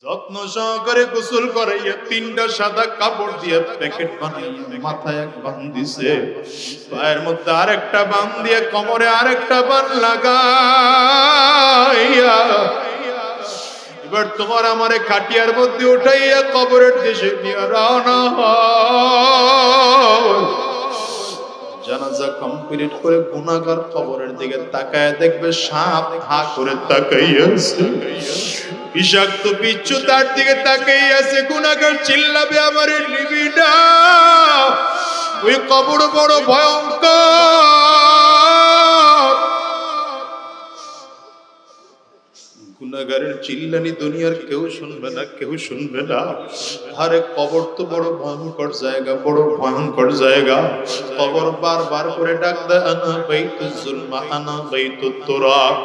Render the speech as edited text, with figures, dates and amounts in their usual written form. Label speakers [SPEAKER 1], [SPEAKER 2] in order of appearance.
[SPEAKER 1] যত্ন সহকারে গোসল করাইয়া 3টা সাদা কাপড় দিয়ে প্যাকেট বানাইয়া মাথায় এক বান দিছে, পায়ের মধ্যে আরেকটা বান দিয়ে, কোমরে আরেকটা বান লাগাইয়া এবার তোমার আমারে খাটিয়ার মধ্যে উঠাইয়া কবরের দেশে নিয়ে রওনা হয়। জানাজা কমপ্লিট করে গুনাহগার কবরের দিকে তাকায় দেখবে সাপ হা করে তাকাইয়াছে, বিষাক্ত বিচ্ছু তার দিকে তাকাইয়াছে। গুনাহগার চিল্লাবে আমারে নিবি না। ওই কবর বড় ভয়ঙ্কর। গুনাহগারের চিল্লানি দুনিয়ার কেউ শুনবে না, কেউ শুনবে না। আরে কবর তো বড় ভয়ঙ্কর জায়গা, বড় ভয়ঙ্কর জায়গা। কবর বারবার করে ডাক দেয়, আনা বাইতুজ জুলমা, আনা বাইতুত তুরাব।